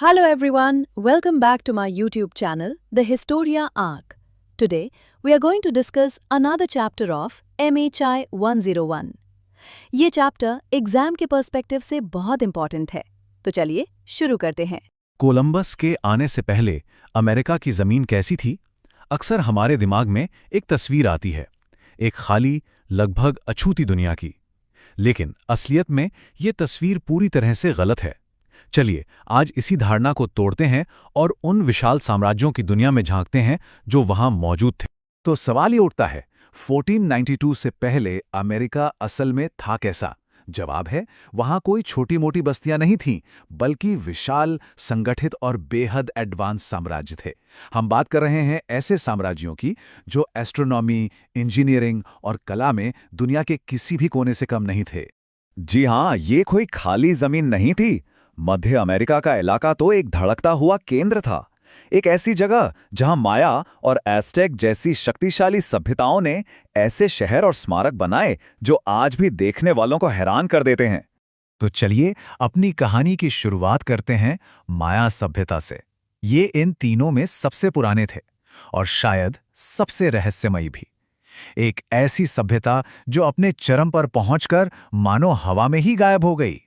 Hello everyone, welcome back to my YouTube channel, The Historia Arc. Today, we are going to discuss another chapter of MHI 101. ये chapter exam के perspective से बहुत important है, तो चलिए शुरू करते हैं। कोलंबस के आने से पहले अमेरिका की ज़मीन कैसी थी? अक्सर हमारे दिमाग में एक तस्वीर आती है, एक खाली, लगभग अछूती दुनिया की। लेकिन असलियत में ये तस्वीर पूरी तरह से गलत है। चलिए आज इसी धारणा को तोड़ते हैं और उन विशाल साम्राज्यों की दुनिया में झांकते हैं जो वहां मौजूद थे। तो सवाल ये उठता है, 1492 से पहले अमेरिका असल में था कैसा? जवाब है, वहां कोई छोटी मोटी बस्तियां नहीं थीं, बल्कि विशाल, संगठित और बेहद एडवांस साम्राज्य थे। हम बात कर रहे हैं ऐसे साम्राज्यों की जो एस्ट्रोनॉमी, इंजीनियरिंग और कला में दुनिया के किसी भी कोने से कम नहीं थे। जी हाँ, ये कोई खाली जमीन नहीं थी। मध्य अमेरिका का इलाका तो एक धड़कता हुआ केंद्र था, एक ऐसी जगह जहां माया और एज़टेक जैसी शक्तिशाली सभ्यताओं ने ऐसे शहर और स्मारक बनाए जो आज भी देखने वालों को हैरान कर देते हैं। तो चलिए अपनी कहानी की शुरुआत करते हैं माया सभ्यता से। ये इन तीनों में सबसे पुराने थे और शायद सबसे रहस्यमयी भी। एक ऐसी सभ्यता जो अपने चरम पर पहुंचकर मानो हवा में ही गायब हो गई।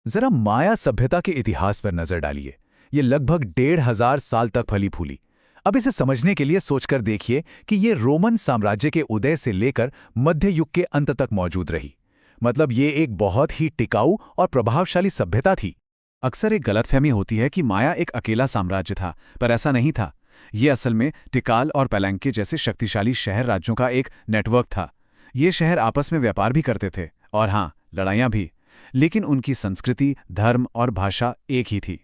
जरा माया सभ्यता के इतिहास पर नजर डालिए। ये लगभग 1500 साल तक फली फूली। अब इसे समझने के लिए सोचकर देखिए कि ये रोमन साम्राज्य के उदय से लेकर मध्य युग के अंत तक मौजूद रही। मतलब ये एक बहुत ही टिकाऊ और प्रभावशाली सभ्यता थी। अक्सर एक गलतफहमी होती है कि माया एक अकेला साम्राज्य था, पर ऐसा नहीं था। ये असल में टिकाल और पेलंके जैसे शक्तिशाली शहर राज्यों का एक नेटवर्क था। ये शहर आपस में व्यापार भी करते थे और हाँ, लड़ाइयाँ भी, लेकिन उनकी संस्कृति, धर्म और भाषा एक ही थी।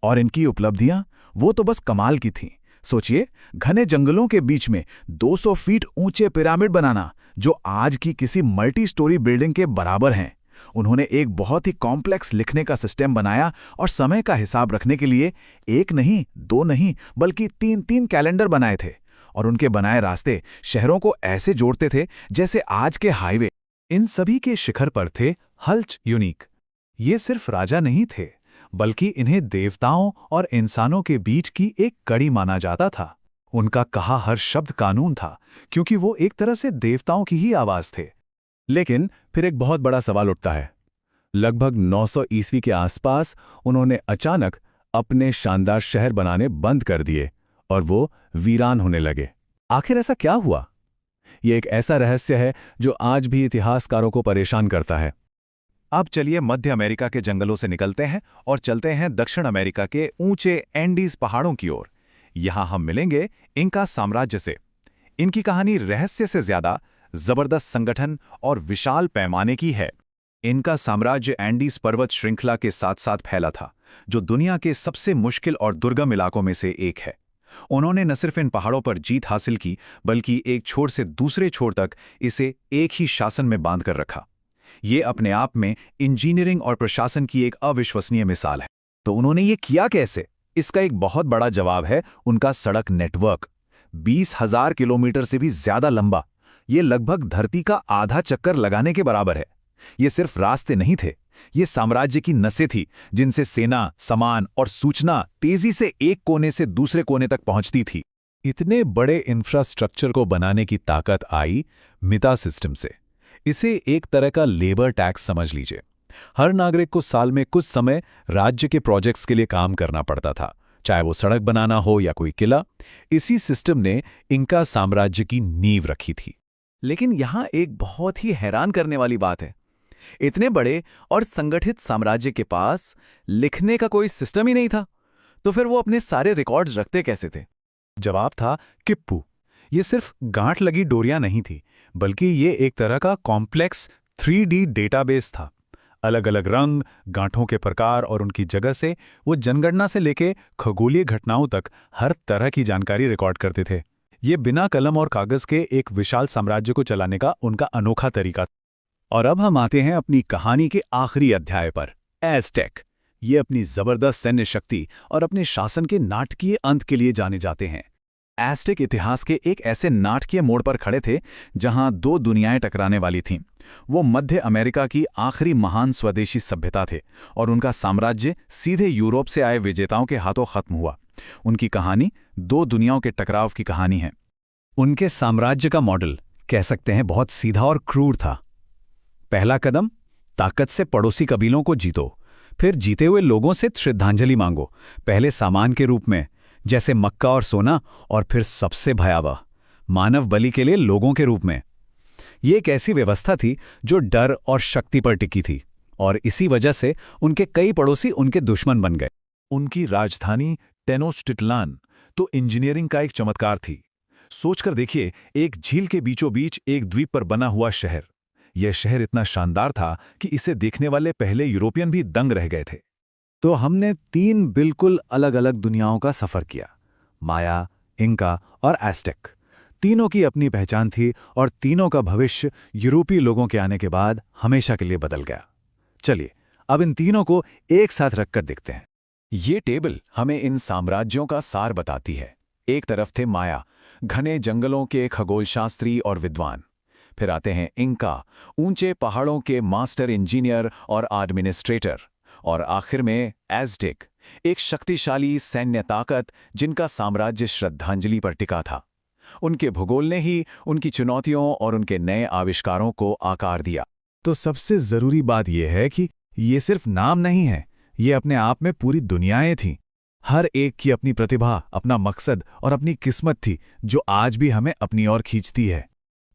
और इनकी उपलब्धियां वो तो बस कमाल की थीं। सोचिए, घने जंगलों के बीच में 200 फीट ऊंचे पिरामिड बनाना, जो आज की किसी मल्टी स्टोरी बिल्डिंग के बराबर हैं। उन्होंने एक बहुत ही कॉम्प्लेक्स लिखने का सिस्टम बनाया और समय का हिसाब रखने के लिए एक नहीं, दो नहीं, बल्कि 3-3 कैलेंडर बनाए थे। और उनके बनाए रास्ते शहरों को ऐसे जोड़ते थे जैसे आज के हाईवे। इन सभी के शिखर पर थे हल्च यूनिक। ये सिर्फ राजा नहीं थे, बल्कि इन्हें देवताओं और इंसानों के बीच की एक कड़ी माना जाता था। उनका कहा हर शब्द कानून था, क्योंकि वो एक तरह से देवताओं की ही आवाज थे। लेकिन फिर एक बहुत बड़ा सवाल उठता है। लगभग 900 ईस्वी के आसपास उन्होंने अचानक अपने शानदार शहर बनाने बंद कर दिए और वो वीरान होने लगे। आखिर ऐसा क्या हुआ? ये एक ऐसा रहस्य है जो आज भी इतिहासकारों को परेशान करता है। अब चलिए मध्य अमेरिका के जंगलों से निकलते हैं और चलते हैं दक्षिण अमेरिका के ऊंचे एंडीज पहाड़ों की ओर। यहां हम मिलेंगे इंका साम्राज्य से। इनकी कहानी रहस्य से ज्यादा जबरदस्त संगठन और विशाल पैमाने की है। इनका साम्राज्य एंडीज पर्वत श्रृंखला के साथ साथ फैला था, जो दुनिया के सबसे मुश्किल और दुर्गम इलाकों में से एक है। उन्होंने न सिर्फ इन पहाड़ों पर जीत हासिल की, बल्कि एक छोर से दूसरे छोर तक इसे एक ही शासन में बांध कर रखा। ये अपने आप में इंजीनियरिंग और प्रशासन की एक अविश्वसनीय मिसाल है। तो उन्होंने ये किया कैसे? इसका एक बहुत बड़ा जवाब है उनका सड़क नेटवर्क। 20,000 किलोमीटर से भी ज्यादा लंबा। ये लगभग धरती का आधा चक्कर लगाने के बराबर है। ये सिर्फ रास्ते नहीं थे, ये साम्राज्य की नसें थी, जिनसे सेना, सामान और सूचना तेजी से एक कोने से दूसरे कोने तक पहुंचती थी। इतने बड़े इंफ्रास्ट्रक्चर को बनाने की ताकत आई मिता सिस्टम से। इसे एक तरह का लेबर टैक्स समझ लीजिए। हर नागरिक को साल में कुछ समय राज्य के प्रोजेक्ट्स के लिए काम करना पड़ता था, चाहे वो सड़क बनाना हो या कोई किला। इसी सिस्टम ने इंका साम्राज्य की नींव रखी थी। लेकिन यहां एक बहुत ही हैरान करने वाली बात है। इतने बड़े और संगठित साम्राज्य के पास लिखने का कोई सिस्टम ही नहीं था। तो फिर वो अपने सारे रिकॉर्ड्स रखते कैसे थे? जवाब था किप्पू। ये सिर्फ गांठ लगी डोरियां नहीं थी, बल्कि ये एक तरह का कॉम्प्लेक्स 3D डेटाबेस था। अलग अलग रंग, गांठों के प्रकार और उनकी जगह से वो जनगणना से लेके खगोलीय घटनाओं तक हर तरह की जानकारी रिकॉर्ड करते थे। ये बिना कलम और कागज के एक विशाल साम्राज्य को चलाने का उनका अनोखा तरीका था। और अब हम आते हैं अपनी कहानी के आखिरी अध्याय पर, एज़टेक। ये अपनी जबरदस्त सैन्य शक्ति और अपने शासन के नाटकीय अंत के लिए जाने जाते हैं। एज़टेक इतिहास के एक ऐसे नाटकीय मोड़ पर खड़े थे जहां दो दुनियाएं टकराने वाली थीं। वो मध्य अमेरिका की आखिरी महान स्वदेशी सभ्यता थे और उनका साम्राज्य सीधे यूरोप से आए विजेताओं के हाथों खत्म हुआ। उनकी कहानी दो दुनियाओं के टकराव की कहानी है। उनके साम्राज्य का मॉडल कह सकते हैं बहुत सीधा और क्रूर था। पहला कदम, ताकत से पड़ोसी कबीलों को जीतो, फिर जीते हुए लोगों से श्रद्धांजलि मांगो, पहले सामान के रूप में जैसे मक्का और सोना, और फिर सबसे भयावह मानव बलि के लिए लोगों के रूप में। ये एक ऐसी व्यवस्था थी जो डर और शक्ति पर टिकी थी, और इसी वजह से उनके कई पड़ोसी उनके दुश्मन बन गए। उनकी राजधानी टेनोच्टिटलान तो इंजीनियरिंग का एक चमत्कार थी। सोचकर देखिए, एक झील के बीचों बीच एक द्वीप पर बना हुआ शहर। यह शहर इतना शानदार था कि इसे देखने वाले पहले यूरोपियन भी दंग रह गए थे। तो हमने तीन बिल्कुल अलग अलग दुनियाओं का सफर किया, माया, इंका और एज़टेक। तीनों की अपनी पहचान थी और तीनों का भविष्य यूरोपीय लोगों के आने के बाद हमेशा के लिए बदल गया। चलिए अब इन तीनों को एक साथ रखकर देखते हैं। ये टेबल हमें इन साम्राज्यों का सार बताती है। एक तरफ थे माया, घने जंगलों के खगोलशास्त्री और विद्वान। फिर आते हैं इंका, ऊंचे पहाड़ों के मास्टर इंजीनियर और एडमिनिस्ट्रेटर। और आखिर में एज़टेक, एक शक्तिशाली सैन्य ताकत जिनका साम्राज्य श्रद्धांजलि पर टिका था। उनके भूगोल ने ही उनकी चुनौतियों और उनके नए आविष्कारों को आकार दिया। तो सबसे जरूरी बात यह है कि ये सिर्फ नाम नहीं है, ये अपने आप में पूरी दुनियाएं थीं। हर एक की अपनी प्रतिभा, अपना मकसद और अपनी किस्मत थी, जो आज भी हमें अपनी ओर खींचती है।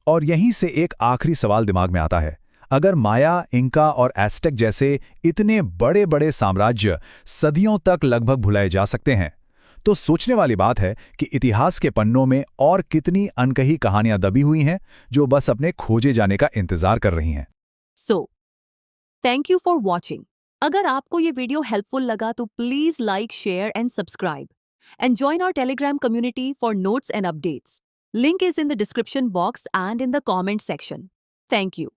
और यहीं से एक आखिरी सवाल दिमाग में आता है। अगर माया, इंका और एज़टेक जैसे इतने बड़े बड़े साम्राज्य सदियों तक लगभग भुलाए जा सकते हैं, तो सोचने वाली बात है कि इतिहास के पन्नों में और कितनी अनकही कहानियां दबी हुई हैं जो बस अपने खोजे जाने का इंतजार कर रही हैं। Thank you for watching. अगर आपको ये वीडियो हेल्पफुल लगा तो please like, share and subscribe and join our Telegram community for notes and updates. Link is in the description box and in the comment section. Thank you.